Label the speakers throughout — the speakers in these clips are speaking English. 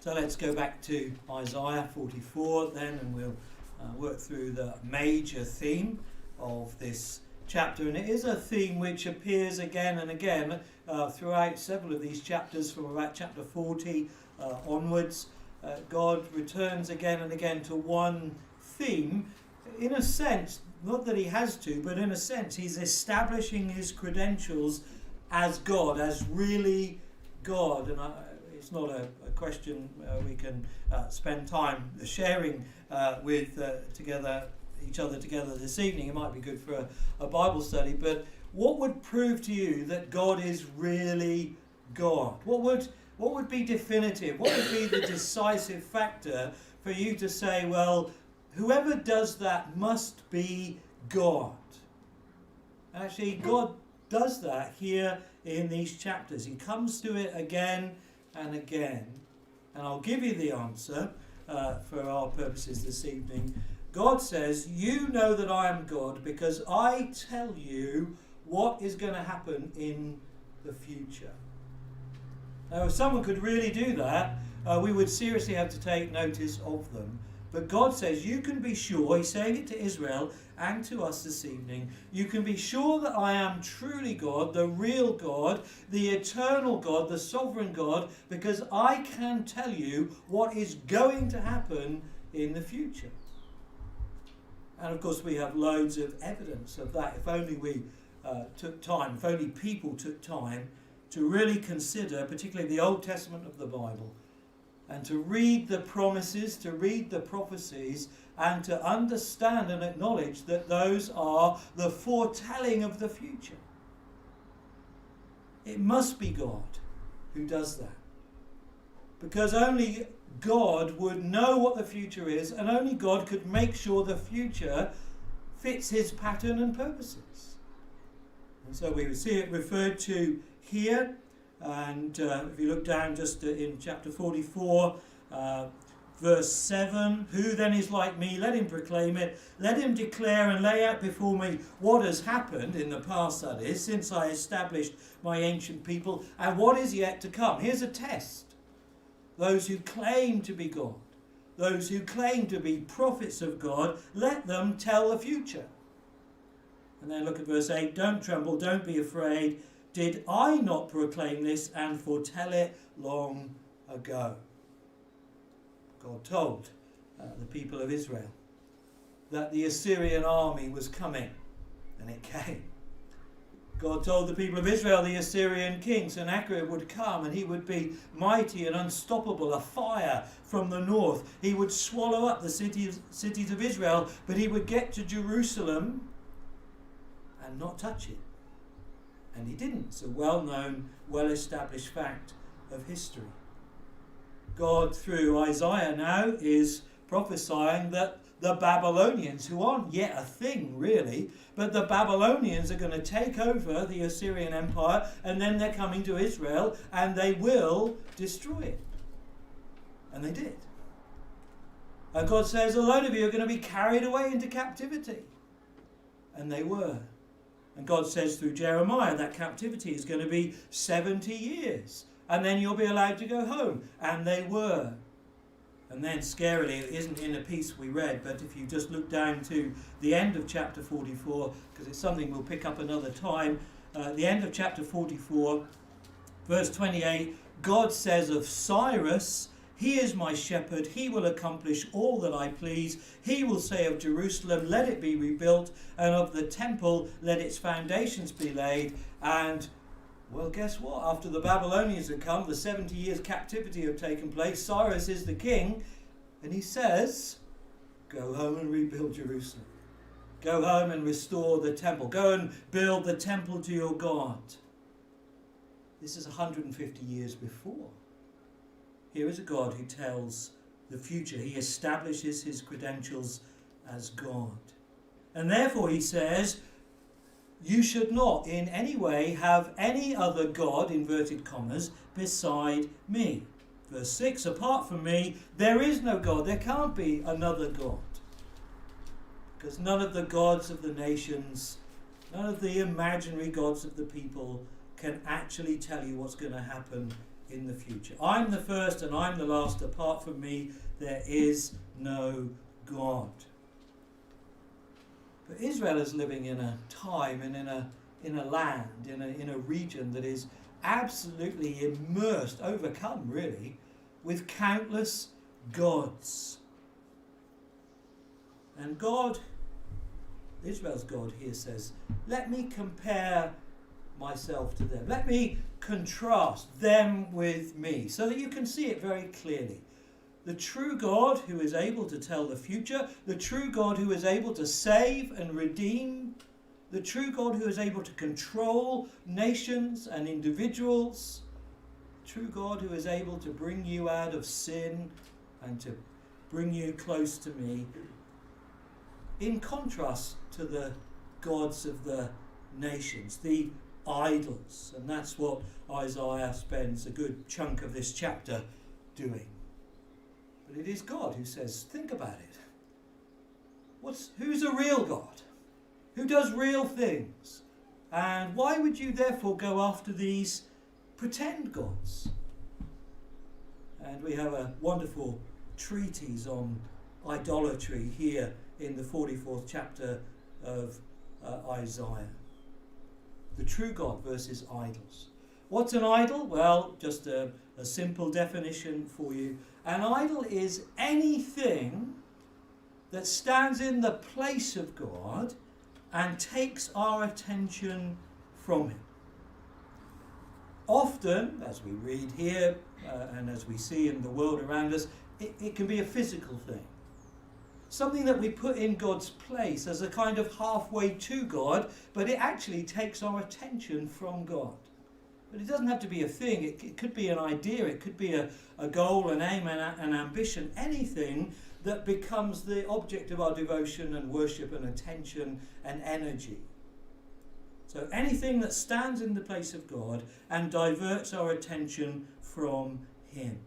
Speaker 1: So let's go back to Isaiah 44 then, and we'll work through the major theme of this chapter. And it is a theme which appears again and again throughout several of these chapters, from about chapter 40 onwards. God returns again and again to one theme. In a sense, not that he has to, but in a sense he's establishing his credentials as God, as really God. And it's not a question we can spend time sharing with each other together this evening. It might be good for a Bible study. But what would prove to you that God is really God? What would be definitive? What would be the decisive factor for you to say, well, whoever does that must be God? Actually, God does that here in these chapters. He comes to it again and again. And I'll give you the answer for our purposes this evening. God says, you know that I am God because I tell you what is going to happen in the future. Now, if someone could really do that, we would seriously have to take notice of them. But God says, you can be sure, he's saying it to Israel and to us this evening, you can be sure that I am truly God, the real God, the eternal God, the sovereign God, because I can tell you what is going to happen in the future. And of course we have loads of evidence of that. If only we took time, if only people took time to really consider, particularly the Old Testament of the Bible, and to read the promises, to read the prophecies, and to understand and acknowledge that those are the foretelling of the future. It must be God who does that. Because only God would know what the future is, and only God could make sure the future fits his pattern and purposes. And so we see it referred to here. And if you look down just in chapter 44, verse 7, who then is like me? Let him proclaim it. Let him declare and lay out before me what has happened in the past, that is, since I established my ancient people, and what is yet to come. Here's a test. Those who claim to be God, those who claim to be prophets of God, let them tell the future. And then look at verse 8. Don't tremble, don't be afraid. Did I not proclaim this and foretell it long ago? God told the people of Israel that the Assyrian army was coming, and it came. God told the people of Israel the Assyrian king Sennacherib would come, and he would be mighty and unstoppable, a fire from the north. He would swallow up the cities of Israel, but he would get to Jerusalem and not touch it. And he didn't. It's a well-known, well-established fact of history. God, through Isaiah now, is prophesying that the Babylonians, who aren't yet a thing really, but the Babylonians are going to take over the Assyrian Empire, and then they're coming to Israel, and they will destroy it. And they did. And God says, a load of you are going to be carried away into captivity. And they were. And God says through Jeremiah that captivity is going to be 70 years. And then you'll be allowed to go home. And they were. And then scarily, it isn't in the piece we read, but if you just look down to the end of chapter 44, because it's something we'll pick up another time, the end of chapter 44, verse 28, God says of Cyrus, he is my shepherd, he will accomplish all that I please. He will say of Jerusalem, let it be rebuilt, and of the temple, let its foundations be laid. And, well, guess what? After the Babylonians had come, the 70 years captivity had taken place, Cyrus is the king, and he says, go home and rebuild Jerusalem. Go home and restore the temple. Go and build the temple to your God. This is 150 years before. Here is a God who tells the future. He establishes his credentials as God. And therefore he says, you should not in any way have any other God, inverted commas, beside me. Verse 6, apart from me, there is no God. There can't be another God. Because none of the gods of the nations, none of the imaginary gods of the people can actually tell you what's going to happen in the future. I'm the first and I'm the last. Apart from me, there is no God. But Israel is living in a time and in a land, in a region that is absolutely immersed, overcome really, with countless gods. And God, Israel's God here says, let me compare myself to them. Let me contrast them with me so that you can see it very clearly. The true God who is able to tell the future, the true God who is able to save and redeem, the true God who is able to control nations and individuals, the true God who is able to bring you out of sin and to bring you close to me, in contrast to the gods of the nations, the idols. And that's what Isaiah spends a good chunk of this chapter doing. But it is God who says, think about it. Who's a real God? Who does real things? And why would you therefore go after these pretend gods? And we have a wonderful treatise on idolatry here in the 44th chapter of Isaiah. The true God versus idols. What's an idol? Well, just a simple definition for you. An idol is anything that stands in the place of God and takes our attention from Him. Often, as we read here and as we see in the world around us, it can be a physical thing. Something that we put in God's place as a kind of halfway to God, but it actually takes our attention from God. But it doesn't have to be a thing. It could be an idea. It could be a goal, an aim, an ambition. Anything that becomes the object of our devotion and worship and attention and energy. So anything that stands in the place of God and diverts our attention from Him.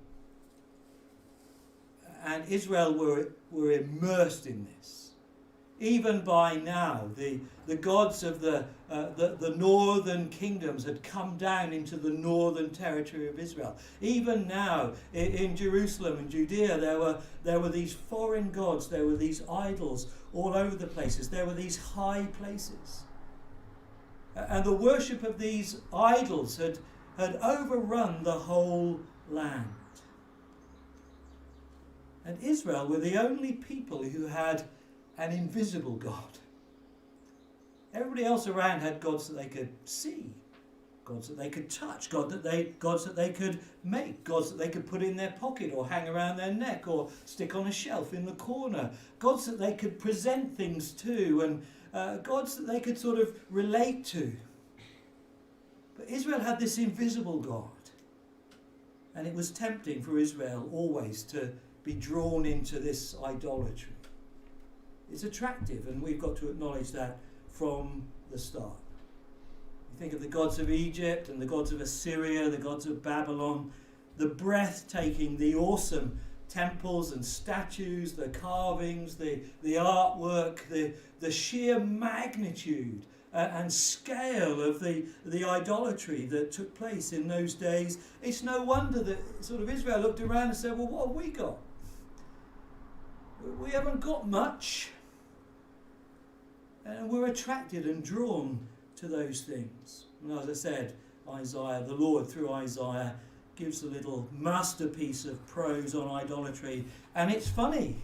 Speaker 1: And Israel were immersed in this. Even by now, the gods of the northern kingdoms had come down into the northern territory of Israel. Even now, in Jerusalem and Judea, there were these foreign gods, there were these idols all over the places. There were these high places. And the worship of these idols had overrun the whole land. And Israel were the only people who had an invisible God. Everybody else around had gods that they could see, gods that they could touch, gods that they could make, gods that they could put in their pocket or hang around their neck or stick on a shelf in the corner, gods that they could present things to, and gods that they could sort of relate to. But Israel had this invisible God. And it was tempting for Israel always to be drawn into this idolatry. It's attractive, and we've got to acknowledge that from the start. You think of the gods of Egypt and the gods of Assyria, the gods of Babylon, the breathtaking, the awesome temples and statues, the carvings, the artwork, the sheer magnitude and scale of the idolatry that took place in those days. It's no wonder that sort of Israel looked around and said, well, what have we got? We haven't got much. And we're attracted and drawn to those things. And as I said, Isaiah, the Lord through Isaiah, gives a little masterpiece of prose on idolatry. And it's funny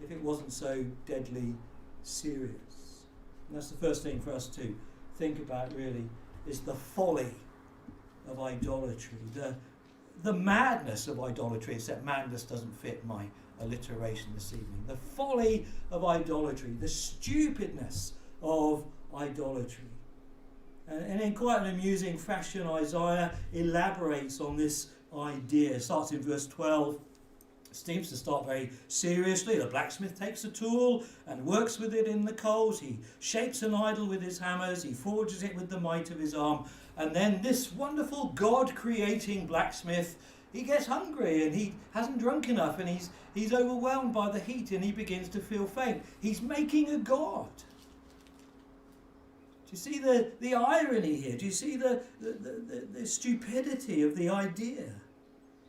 Speaker 1: if it wasn't so deadly serious. And that's the first thing for us to think about, really, is the folly of idolatry. The madness of idolatry, except madness doesn't fit my alliteration this evening. The folly of idolatry, the stupidness of idolatry. And in quite an amusing fashion, Isaiah elaborates on this idea. It starts in verse 12. It seems to start very seriously. The blacksmith takes a tool and works with it in the coals. He shapes an idol with his hammers. He forges it with the might of his arm. And then this wonderful God-creating blacksmith, he gets hungry and he hasn't drunk enough, and he's overwhelmed by the heat and he begins to feel faint. He's making a god. Do you see the irony here? Do you see the stupidity of the idea?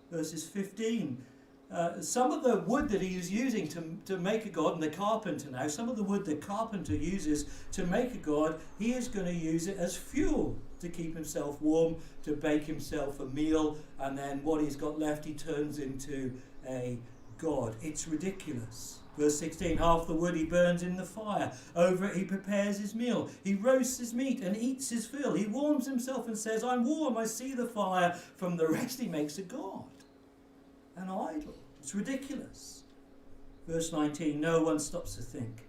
Speaker 1: Verses 15. Some of the wood that he is using to make a god, and the carpenter now, some of the wood the carpenter uses to make a god, he is going to use it as fuel to keep himself warm, to bake himself a meal, and then what he's got left he turns into a god. It's ridiculous. Verse 16, half the wood he burns in the fire. Over it he prepares his meal. He roasts his meat and eats his fill. He warms himself and says, I'm warm, I see the fire. From the rest he makes a god, an idol. It's ridiculous. Verse 19, no one stops to think.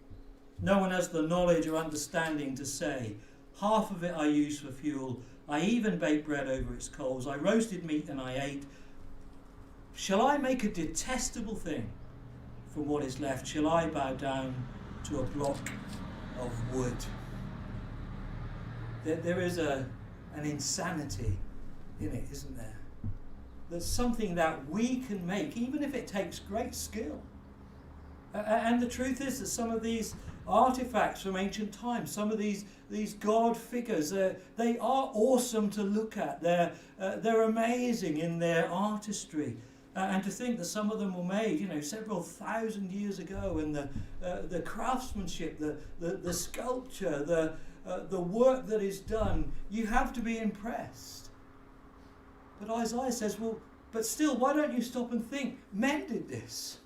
Speaker 1: No one has the knowledge or understanding to say, half of it I use for fuel. I even baked bread over its coals. I roasted meat and I ate. Shall I make a detestable thing from what is left? Shall I bow down to a block of wood? There is an insanity in it, isn't there? There's something that we can make, even if it takes great skill. And the truth is that some of these artifacts from ancient times, some of these god figures, they are awesome to look at. They're amazing in their artistry. And to think that some of them were made, several thousand years ago, and the craftsmanship, the sculpture, the work that is done, you have to be impressed. But Isaiah says, well, but still, why don't you stop and think? Men did this.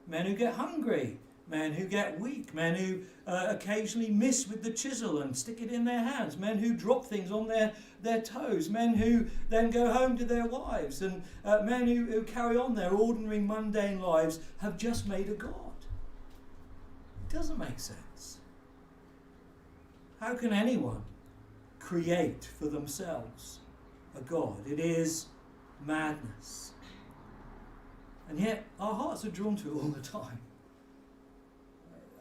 Speaker 1: Men who get hungry, men who get weak, men who occasionally miss with the chisel and stick it in their hands, men who drop things on their toes, men who then go home to their wives, and men who carry on their ordinary mundane lives have just made a god. It doesn't make sense. How can anyone create for themselves a god? It is madness. And yet our hearts are drawn to it all the time.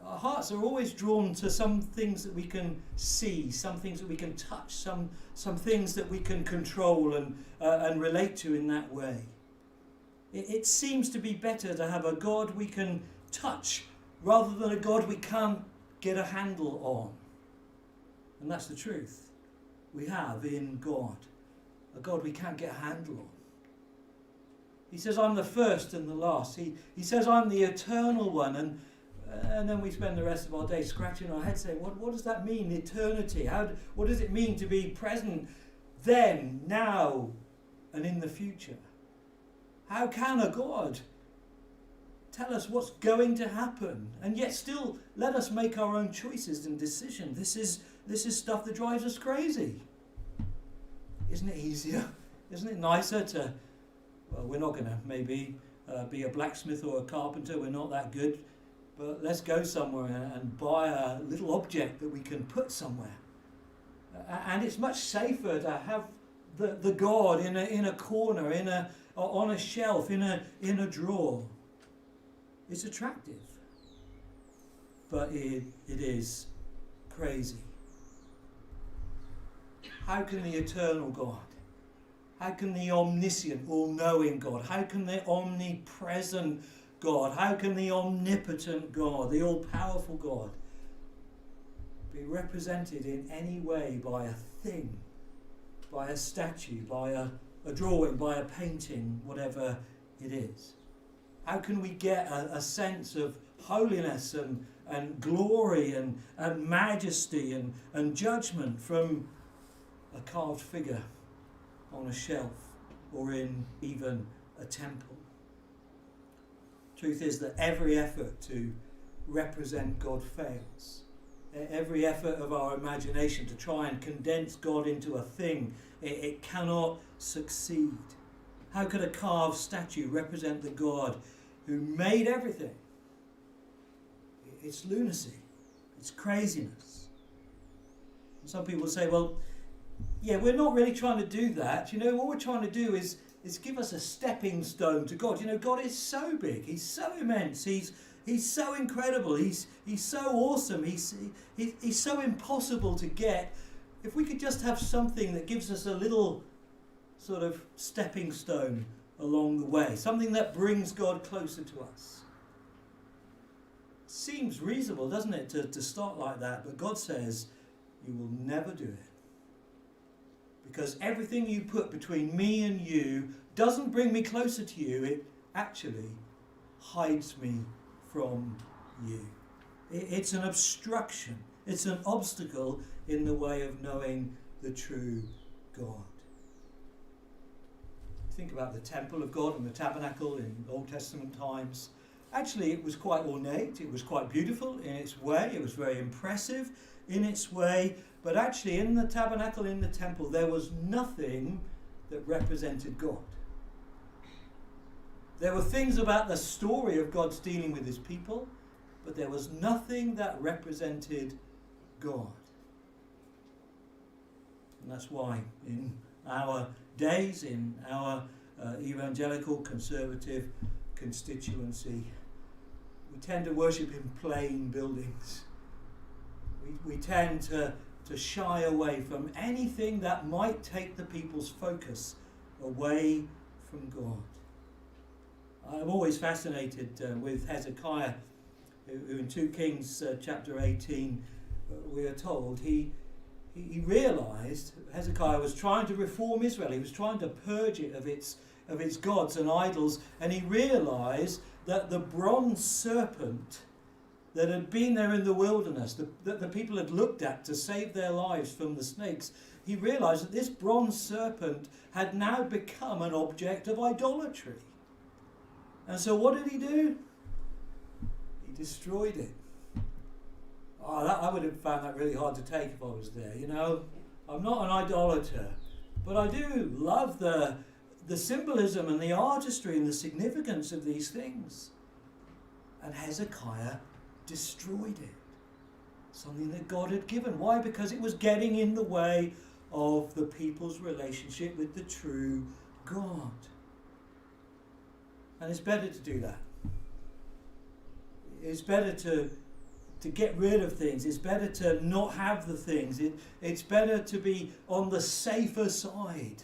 Speaker 1: Our hearts are always drawn to some things that we can see, some things that we can touch, some things that we can control and relate to in that way. It seems to be better to have a God we can touch rather than a God we can't get a handle on. And that's the truth. We have in God a God we can't get a handle on. He says, I'm the first and the last. He says, I'm the eternal one. And then we spend the rest of our day scratching our heads saying, what does that mean, eternity? What does it mean to be present then, now, and in the future? How can a God tell us what's going to happen and yet still let us make our own choices and decisions? This is stuff that drives us crazy. Isn't it easier? Isn't it nicer to... Well, we're not going to maybe be a blacksmith or a carpenter. We're not that good. But let's go somewhere and buy a little object that we can put somewhere. And it's much safer to have the God in a corner, on a shelf, in a drawer. It's attractive. But it is crazy. How can the eternal God, how can the omniscient, all-knowing God, how can the omnipresent God, how can the omnipotent God, the all-powerful God, be represented in any way by a thing, by a statue, by a drawing, by a painting, whatever it is? How can we get a sense of holiness and glory and majesty and judgment from a carved figure on a shelf or in even a temple? Truth is that every effort to represent God fails. Every effort of our imagination to try and condense God into a thing, it cannot succeed. How could a carved statue represent the God who made everything? It's lunacy. It's craziness. And some people say, well, yeah, we're not really trying to do that. What we're trying to do is give us a stepping stone to God. God is so big. He's so immense. He's so incredible. He's so awesome. He's so impossible to get. If we could just have something that gives us a little sort of stepping stone along the way, something that brings God closer to us. Seems reasonable, doesn't it, to start like that? But God says, you will never do it. Because everything you put between me and you doesn't bring me closer to you, it actually hides me from you. It's an obstruction. It's an obstacle in the way of knowing the true God. Think about the temple of God and the tabernacle in Old Testament times. Actually, it was quite ornate. It was quite beautiful in its way. It was very impressive in its way. But actually, in the tabernacle, in the temple, there was nothing that represented God. There were things about the story of God's dealing with his people, but there was nothing that represented God. And that's why in our days, in our evangelical conservative constituency, we tend to worship in plain buildings. We tend to shy away from anything that might take the people's focus away from God. I'm always fascinated with Hezekiah, who in 2 Kings chapter 18, we are told, he realised Hezekiah was trying to reform Israel. He was trying to purge it of its gods and idols, and he realised that the bronze serpent that had been there in the wilderness, that the people had looked at to save their lives from the snakes, he realised that this bronze serpent had now become an object of idolatry. And so what did he do? He destroyed it. I would have found that really hard to take if I was there. You know, I'm not an idolater, but I do love the symbolism and the artistry and the significance of these things. And Hezekiah destroyed it. Something that God had given. Why? Because it was getting in the way of the people's relationship with the true God. And it's better to do that. It's better to get rid of things. It's better to not have the things. It's better to be on the safer side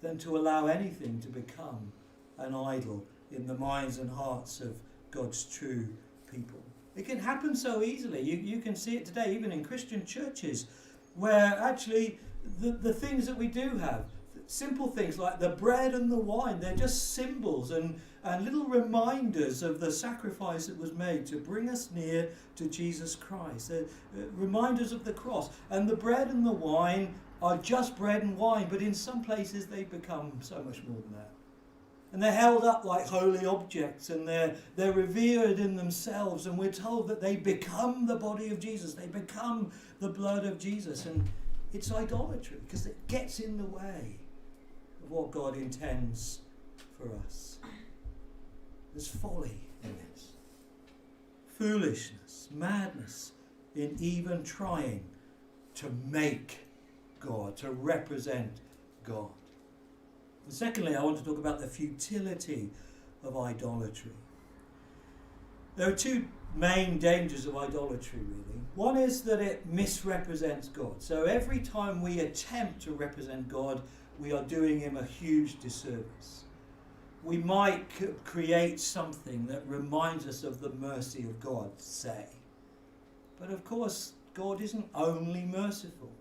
Speaker 1: than to allow anything to become an idol in the minds and hearts of God's true people. It can happen so easily. You can see it today, even in Christian churches, where actually the things that we do have, simple things like the bread and the wine, they're just symbols and little reminders of the sacrifice that was made to bring us near to Jesus Christ. They're reminders of the cross. And the bread and the wine are just bread and wine, but in some places they become so much more than that. And they're held up like holy objects, and they're revered in themselves, and we're told that they become the body of Jesus. They become the blood of Jesus. And it's idolatry because it gets in the way of what God intends for us. There's folly in this. Foolishness, madness in even trying to make God, to represent God. And secondly, I want to talk about the futility of idolatry. There are two main dangers of idolatry, really. One is that it misrepresents God. So every time we attempt to represent God, we are doing him a huge disservice. We might create something that reminds us of the mercy of God, say. But of course, God isn't only merciful.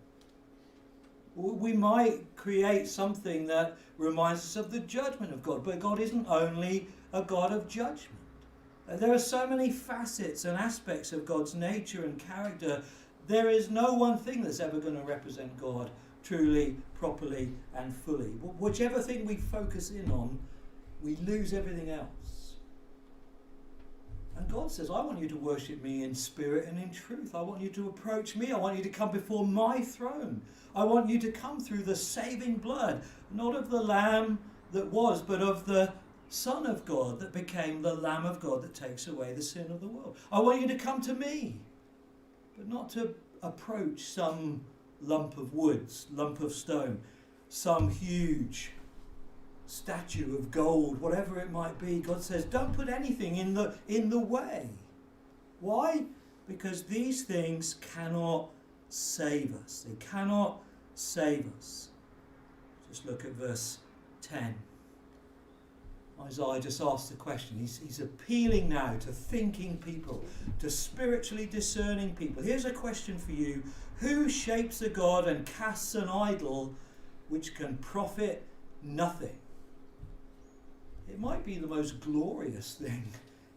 Speaker 1: We might create something that reminds us of the judgment of God, but God isn't only a God of judgment. There are so many facets and aspects of God's nature and character. There is no one thing that's ever going to represent God truly, properly, and fully. Whichever thing we focus in on, we lose everything else. And God says, I want you to worship me in spirit and in truth. I want you to approach me. I want you to come before my throne. I want you to come through the saving blood, not of the Lamb that was, but of the Son of God that became the Lamb of God that takes away the sin of the world. I want you to come to me, but not to approach some lump of wood, lump of stone, some huge statue of gold, whatever it might be. God says, don't put anything in the way. Why? Because these things cannot save us. They cannot save us. Just look at verse 10. Isaiah just asks the question. He's appealing now to thinking people, to spiritually discerning people. Here's a question for you. Who shapes a god and casts an idol which can profit nothing? It might be the most glorious thing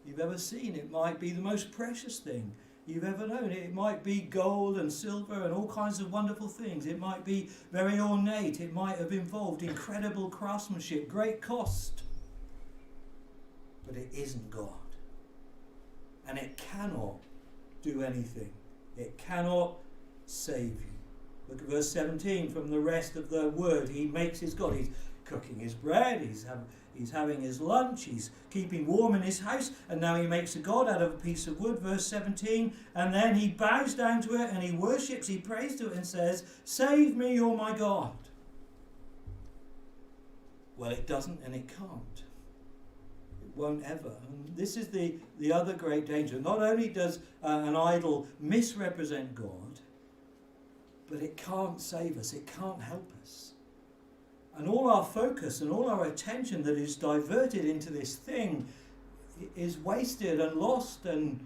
Speaker 1: you've ever seen. It might be the most precious thing you've ever known. It might be gold and silver and all kinds of wonderful things. It might be very ornate. It might have involved incredible craftsmanship, great cost. But it isn't God. And it cannot do anything. It cannot save you. Look at verse 17. From the rest of the word, he makes his God. He's cooking his bread. He's having his lunch. He's keeping warm in his house. And now he makes a God out of a piece of wood. Verse 17. And then he bows down to it and he worships. He prays to it and says, "Save me, you're my God." Well, it doesn't and it can't. Won't ever. And this is the other great danger. Not only does an idol misrepresent God, but it can't save us. It can't help us. And all our focus and all our attention that is diverted into this thing is wasted and lost, and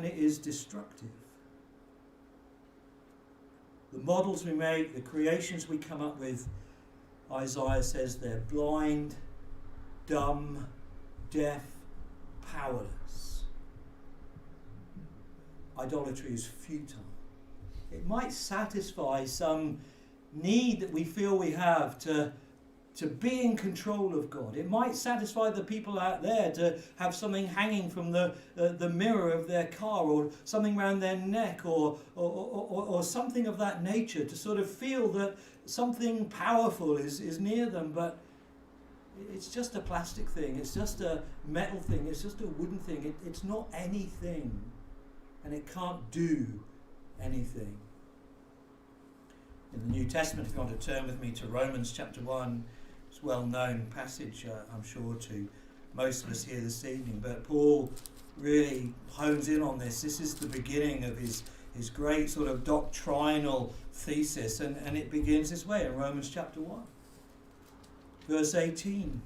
Speaker 1: it is destructive. The models we make, the creations we come up with, Isaiah says they're blind, dumb, deaf, powerless. Idolatry is futile. It might satisfy some need that we feel we have to be in control of God. It might satisfy the people out there to have something hanging from the mirror of their car, or something around their neck, or something of that nature, to sort of feel that something powerful is near them. But it's just a plastic thing. It's just a metal thing. It's just a wooden thing. It's not anything. And it can't do anything. In the New Testament, if you want to turn with me to Romans chapter 1, it's a well-known passage, I'm sure, to most of us here this evening. But Paul really hones in on this. This is the beginning of his great sort of doctrinal thesis. And it begins this way in Romans chapter 1. Verse 18.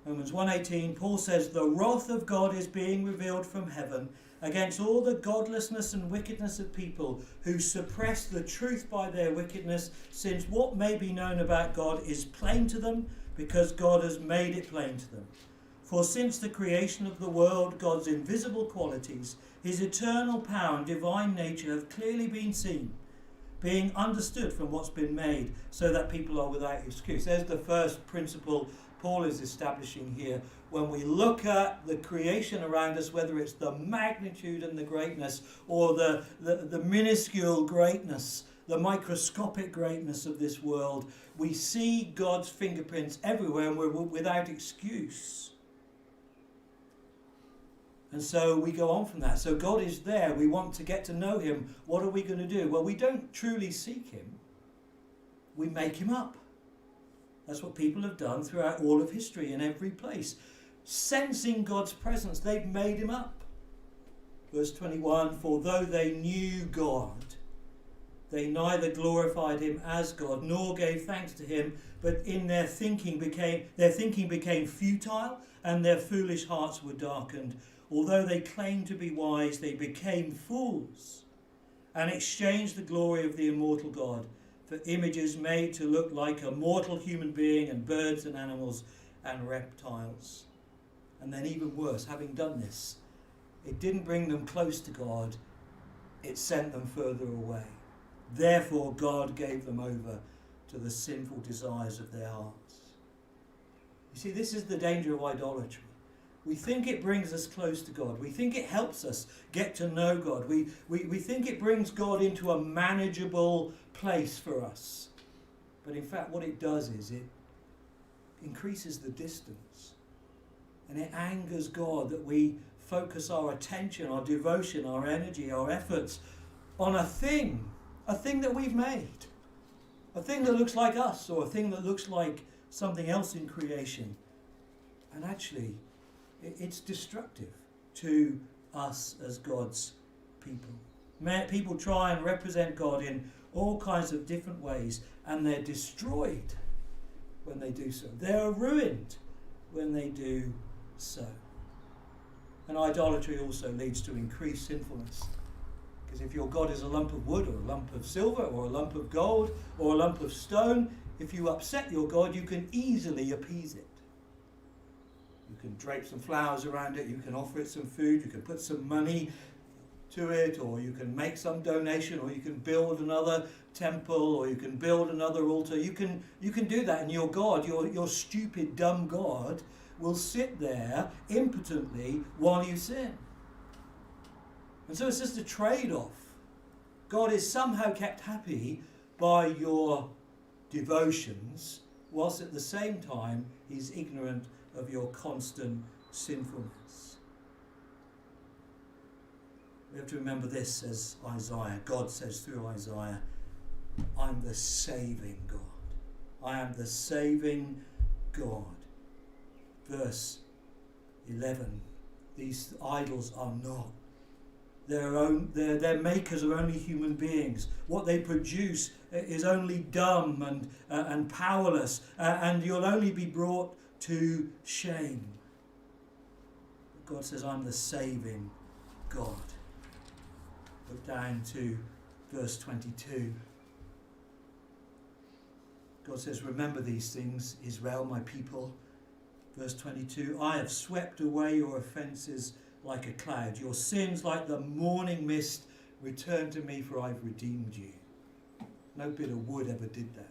Speaker 1: Romans 1:18, Paul says, "The wrath of God is being revealed from heaven against all the godlessness and wickedness of people who suppress the truth by their wickedness, since what may be known about God is plain to them, because God has made it plain to them. For since the creation of the world, God's invisible qualities, his eternal power and divine nature have clearly been seen, being understood from what's been made, so that people are without excuse." There's the first principle Paul is establishing here. When we look at the creation around us, whether it's the magnitude and the greatness, or the minuscule greatness, the microscopic greatness of this world, we see God's fingerprints everywhere, and we're without excuse. And so we go on from that. So God is there. We want to get to know him. What are we going to do? Well, we don't truly seek him. We make him up. That's what people have done throughout all of history, in every place. Sensing God's presence, they've made him up. Verse 21, "For though they knew God, they neither glorified him as God, nor gave thanks to him, but in their thinking became futile, and their foolish hearts were darkened. Although they claimed to be wise, they became fools, and exchanged the glory of the immortal God for images made to look like a mortal human being, and birds and animals and reptiles." And then even worse, having done this, it didn't bring them close to God, it sent them further away. Therefore God gave them over to the sinful desires of their hearts. You see, this is the danger of idolatry. We think it brings us close to God. We think it helps us get to know God. We think it brings God into a manageable place for us. But in fact, what it does is it increases the distance. And it angers God that we focus our attention, our devotion, our energy, our efforts on a thing that we've made. A thing that looks like us, or a thing that looks like something else in creation. And actually, it's destructive to us as God's people. People try and represent God in all kinds of different ways, and they're destroyed when they do so. They are ruined when they do so. And idolatry also leads to increased sinfulness. Because if your God is a lump of wood or a lump of silver or a lump of gold or a lump of stone, if you upset your God, you can easily appease it. You can drape some flowers around it, you can offer it some food, you can put some money to it, or you can make some donation, or you can build another temple, or you can build another altar. You can do that, and your God, your stupid, dumb God, will sit there impotently while you sin. And so it's just a trade-off. God is somehow kept happy by your devotions, whilst at the same time he's ignorant of your constant sinfulness. We have to remember this as Isaiah. God says through Isaiah, I'm the saving God. I am the saving God. Verse 11, these idols are not. Their makers are only human beings. What they produce is only dumb and powerless, and you'll only be brought to shame. But God says, I'm the saving God. Look down to verse 22. God says, remember these things, Israel, my people. Verse 22, I have swept away your offences like a cloud. Your sins like the morning mist return to me, for I've redeemed you. No bit of wood ever did that.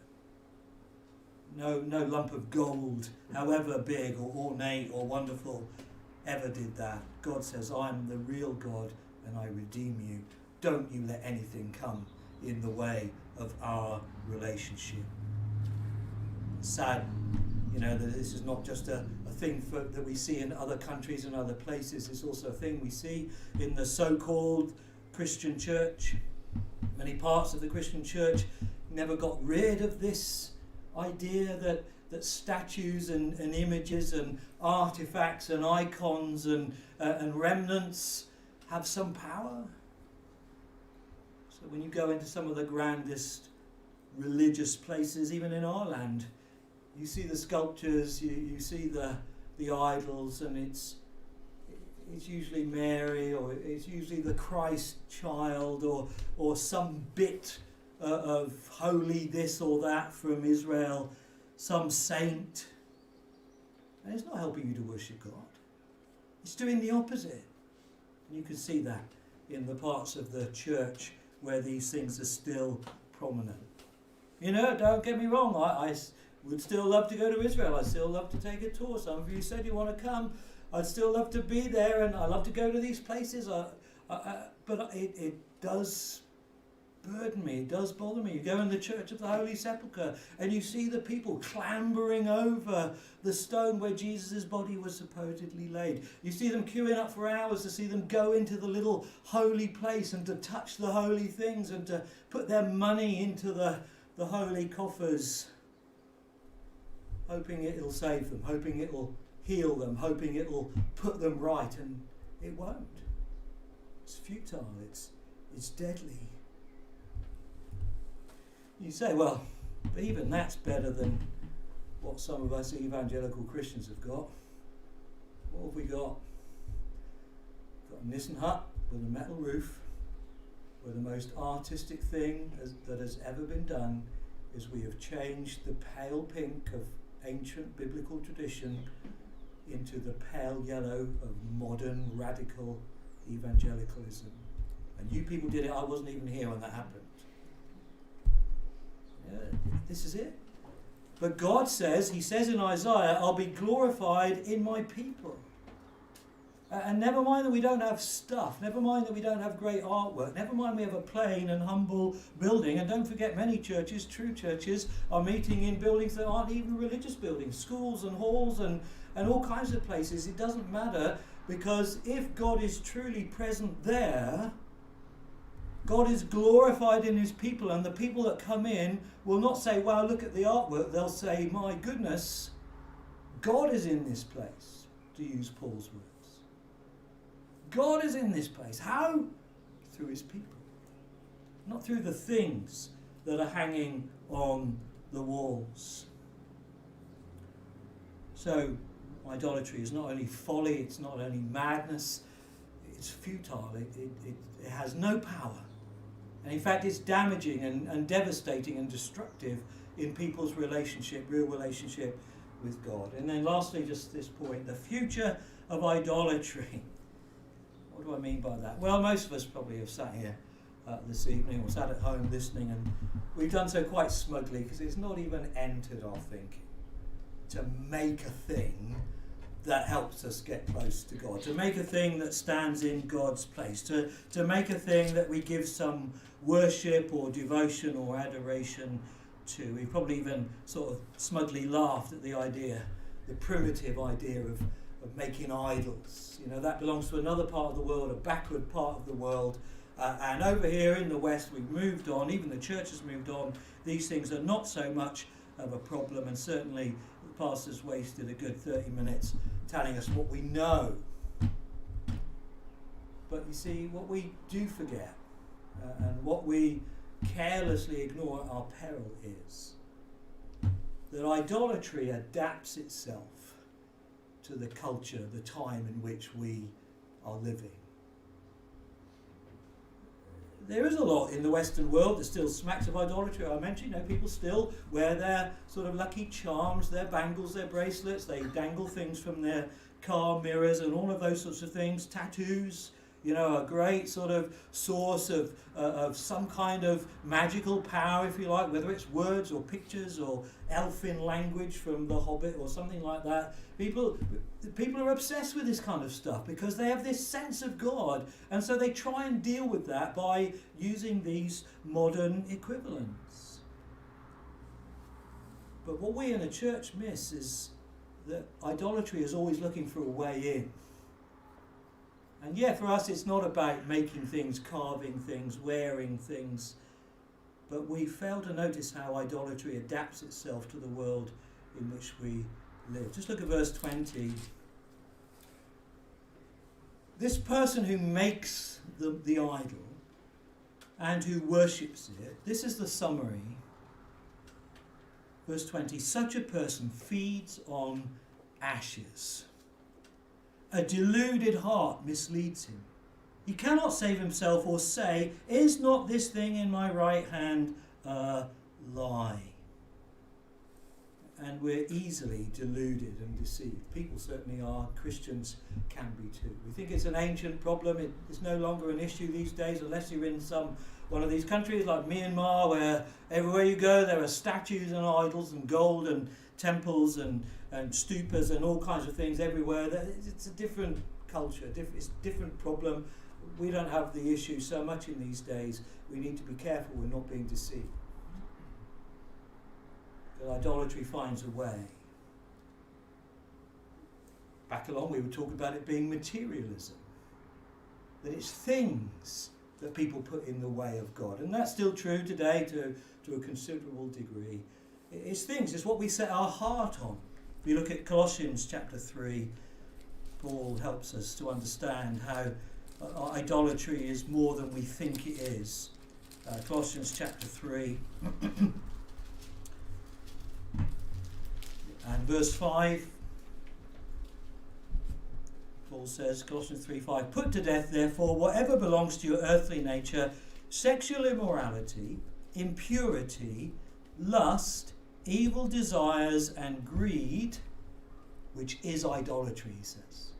Speaker 1: No lump of gold, however big or ornate or wonderful, ever did that. God says, I'm the real God and I redeem you. Don't you let anything come in the way of our relationship. It's sad, that this is not just a thing that we see in other countries and other places. It's also a thing we see in the so-called Christian church. Many parts of the Christian church never got rid of this idea that statues and images and artifacts and icons and remnants have some power. So when you go into some of the grandest religious places, even in our land, you see the sculptures, you see the idols, and it's usually Mary, or it's usually the Christ child, or some bit of holy this or that from Israel, some saint. And it's not helping you to worship God. It's doing the opposite. And you can see that in the parts of the church where these things are still prominent. Don't get me wrong, I would still love to go to Israel. I'd still love to take a tour. Some of you said you want to come. I'd still love to be there, and I love to go to these places. But it does burden me. It does bother me. You go in the Church of the Holy Sepulchre, and you see the people clambering over the stone where Jesus' body was supposedly laid. You see them queuing up for hours to see them go into the little holy place and to touch the holy things and to put their money into the holy coffers, hoping it'll save them, hoping it'll heal them, hoping it'll put them right, and it won't. It's futile, it's deadly. You say, well, but even that's better than what some of us evangelical Christians have got. What have we got? We've got a Nissen hut with a metal roof, where the most artistic thing that has ever been done is we have changed the pale pink of ancient biblical tradition into the pale yellow of modern radical evangelicalism. And you people did it. I wasn't even here when that happened. Yeah, this is it. But God says, he says in Isaiah, I'll be glorified in my people. And never mind that we don't have stuff, never mind that we don't have great artwork, never mind we have a plain and humble building. And don't forget, many churches, true churches, are meeting in buildings that aren't even religious buildings, schools and halls and all kinds of places. It doesn't matter, because if God is truly present there, God is glorified in his people, and the people that come in will not say, wow, look at the artwork. They'll say, my goodness, God is in this place, to use Paul's words. God is in this place. How? Through his people. Not through the things that are hanging on the walls. So idolatry is not only folly, it's not only madness, it's futile, it has no power. And in fact it's damaging and devastating and destructive in people's real relationship with God. And then lastly, just this point, the future of idolatry. What do I mean by that? Well, most of us probably have sat here this evening or sat at home listening, and we've done so quite smugly because it's not even entered our thinking to make a thing that helps us get close to God, to make a thing that stands in God's place, to make a thing that we give some worship or devotion or adoration to. We've probably even sort of smugly laughed at the idea, the primitive idea of making idols. You know, that belongs to another part of the world, a backward part of the world. And over here in the West, we've moved on, even the church has moved on. These things are not so much of a problem, and certainly the pastor's wasted a good 30 minutes telling us what we know. But you see, what we do forget and what we carelessly ignore at our peril is that idolatry adapts itself to the culture, the time in which we are living. There is a lot in the Western world that still smacks of idolatry. I mentioned, people still wear their sort of lucky charms, their bangles, their bracelets. They dangle things from their car mirrors and all of those sorts of things. Tattoos, a great sort of source of some kind of magical power, if you like, whether it's words or pictures or elfin language from The Hobbit or something like that. People are obsessed with this kind of stuff because they have this sense of God, and so they try and deal with that by using these modern equivalents. But what we in the church miss is that idolatry is always looking for a way in. And yeah, for us it's not about making things, carving things, wearing things, but we fail to notice how idolatry adapts itself to the world in which we live. Just look at verse 20. This person who makes the idol and who worships it, this is the summary. Verse 20, such a person feeds on ashes. A deluded heart misleads him. He cannot save himself or say, is not this thing in my right hand a lie? And we're easily deluded and deceived. People certainly are. Christians can be too. We think it's an ancient problem. It's no longer an issue these days unless you're in one of these countries like Myanmar, where everywhere you go there are statues and idols and gold and temples and stupas and all kinds of things everywhere. It's a different culture, it's a different problem. We don't have the issue so much in these days. We need to be careful we're not being deceived. But idolatry finds a way. Back along we were talking about it being materialism. That it's things that people put in the way of God. And that's still true today to a considerable degree. It's things, it's what we set our heart on. If you look at Colossians chapter 3, Paul helps us to understand how idolatry is more than we think it is. Colossians chapter 3 and verse 5, Paul says, Colossians 3:5, put to death therefore whatever belongs to your earthly nature, sexual immorality, impurity, lust, evil desires and greed, which is idolatry, he says.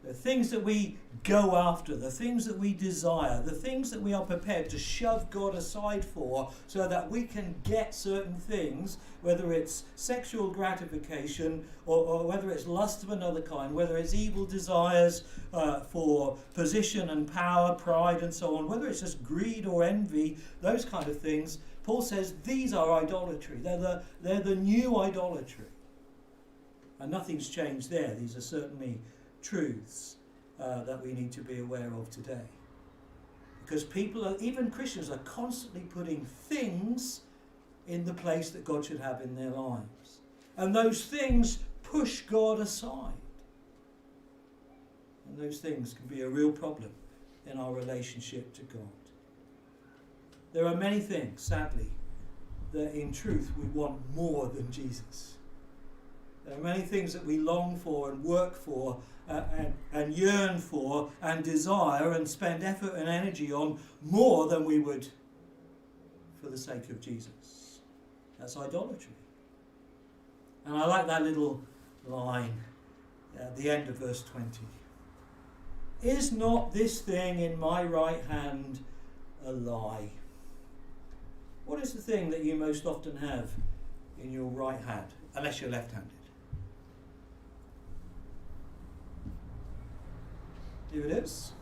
Speaker 1: The things that we go after, the things that we desire, the things that we are prepared to shove God aside for so that we can get certain things, whether it's sexual gratification or whether it's lust of another kind, whether it's evil desires for position and power, pride and so on, whether it's just greed or envy, those kind of things. Paul says these are idolatry. They're the new idolatry. And nothing's changed there. These are certainly truths that we need to be aware of today. Because even Christians are constantly putting things in the place that God should have in their lives. And those things push God aside. And those things can be a real problem in our relationship to God. There are many things, sadly, that in truth we want more than Jesus. There are many things that we long for and work for and yearn for and desire and spend effort and energy on more than we would for the sake of Jesus. That's idolatry. And I like that little line at the end of verse 20. Is not this thing in my right hand a lie? What is the thing that you most often have in your right hand, unless you're left-handed? Here it is.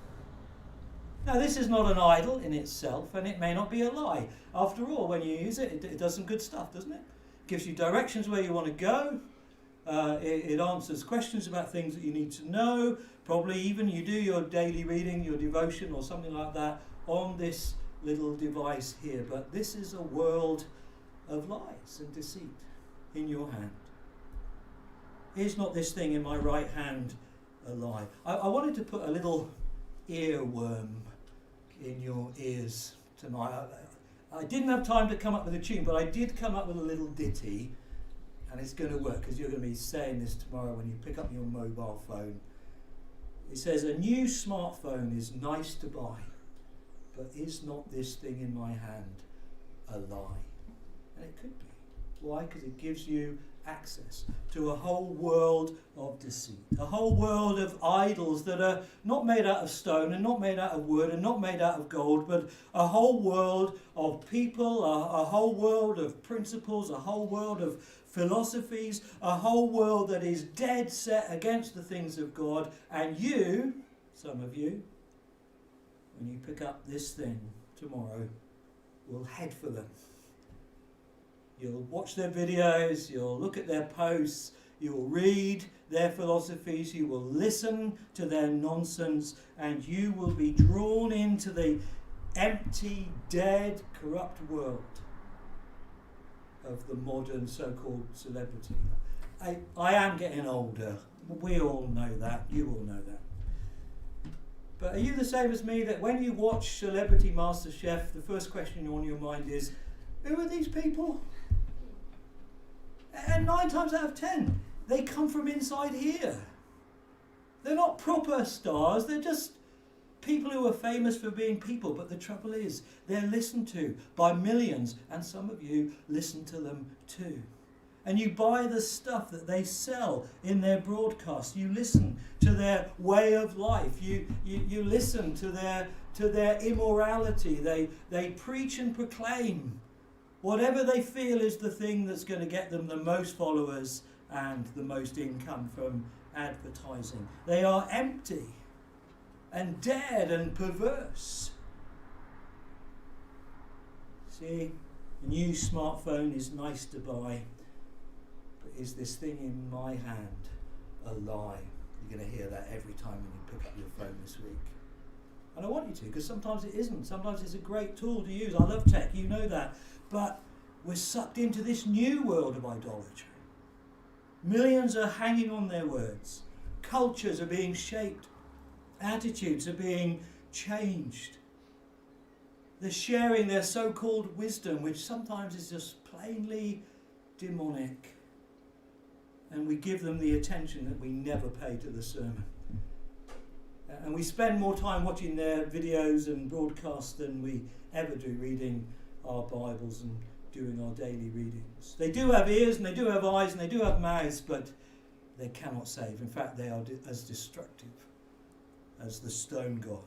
Speaker 1: Now, this is not an idol in itself, and it may not be a lie. After all, when you use it, it does some good stuff, doesn't it? It gives you directions where you want to go. It answers questions about things that you need to know. Probably even you do your daily reading, your devotion or something like that on this little device here. But this is a world of lies and deceit in your hand. Is not this thing in my right hand a lie? I wanted to put a little earworm in your ears tonight. I didn't have time to come up with a tune, but I did come up with a little ditty, and it's going to work because you're going to be saying this tomorrow when you pick up your mobile phone. It says, a new smartphone is nice to buy, but is not this thing in my hand a lie? And it could be. Why? Because it gives you access to a whole world of deceit, a whole world of idols that are not made out of stone and not made out of wood and not made out of gold, but a whole world of people, a whole world of principles, a whole world of philosophies, a whole world that is dead set against the things of God. And you, some of you, when you pick up this thing tomorrow, will head for them. You'll watch their videos, you'll look at their posts, you'll read their philosophies, you will listen to their nonsense, and you will be drawn into the empty, dead, corrupt world of the modern so-called celebrity. I am getting older. We all know that. You all know that. But are you the same as me, that when you watch Celebrity MasterChef, the first question on your mind is, who are these people? And 9 times out of 10, they come from inside here. They're not proper stars, they're just people who are famous for being people. But the trouble is, they're listened to by millions, and some of you listen to them too. And you buy the stuff that they sell in their broadcast. You listen to their way of life. You listen to their immorality. They preach and proclaim whatever they feel is the thing that's going to get them the most followers and the most income from advertising. They are empty and dead and perverse. See, a new smartphone is nice to buy, but is this thing in my hand a lie? You're going to hear that every time when you pick up your phone this week. And I want you to, because sometimes it isn't. Sometimes it's a great tool to use. I love tech, you know that. But we're sucked into this new world of idolatry. Millions are hanging on their words. Cultures are being shaped. Attitudes are being changed. They're sharing their so-called wisdom, which sometimes is just plainly demonic. And we give them the attention that we never pay to the sermon. And we spend more time watching their videos and broadcasts than we ever do reading our Bibles and doing our daily readings. They do have ears and they do have eyes and they do have mouths, but they cannot save. In fact, they are as destructive as the stone god.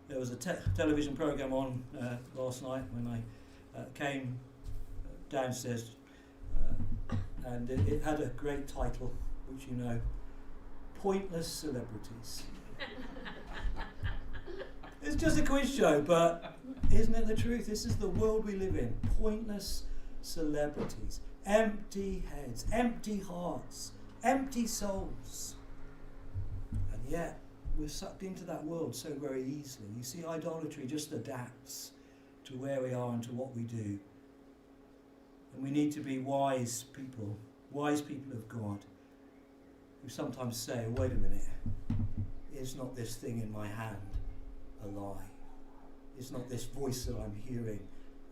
Speaker 1: There was a television program on last night when I came downstairs, and it had a great title, which you know, Pointless Celebrities. It's just a quiz show, but isn't it the truth? This is the world we live in. Pointless celebrities. Empty heads, empty hearts, empty souls. And yet, we're sucked into that world so very easily. You see, idolatry just adapts to where we are and to what we do. And we need to be wise people of God, who sometimes say, wait a minute, is not this thing in my hand a lie? Is not this voice that I'm hearing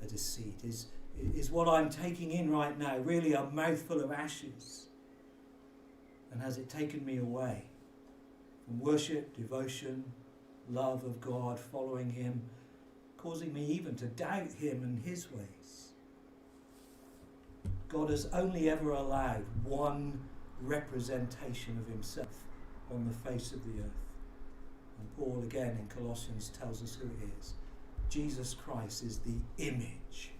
Speaker 1: a deceit? Is what I'm taking in right now really a mouthful of ashes? And has it taken me away from worship, devotion, love of God, following him, causing me even to doubt him and his ways? God has only ever allowed one representation of himself on the face of the earth. And Paul again in Colossians tells us who he is. Jesus Christ is the image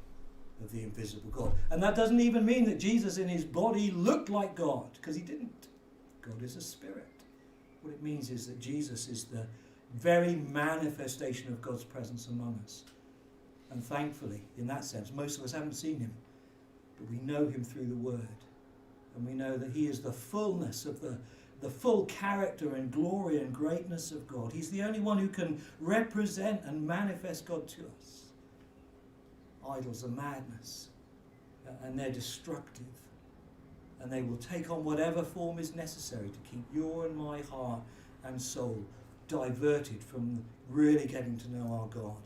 Speaker 1: of the invisible God. And that doesn't even mean that Jesus in his body looked like God, because he didn't. God is a spirit. What it means is that Jesus is the very manifestation of God's presence among us. And thankfully, in that sense, most of us haven't seen him, but we know him through the Word. And we know that he is the fullness of the full character and glory and greatness of God. He's the only one who can represent and manifest God to us. Idols are madness, and they're destructive. And they will take on whatever form is necessary to keep your and my heart and soul diverted from really getting to know our God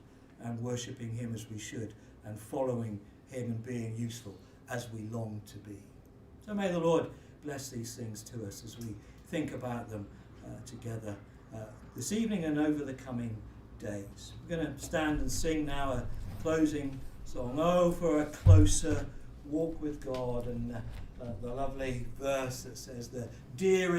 Speaker 1: and worshipping him as we should and following him and being useful as we long to be. So may the Lord bless these things to us as we think about them together this evening and over the coming days. We're going to stand and sing now a closing song, Oh, for a closer walk with God, and the lovely verse that says, the dear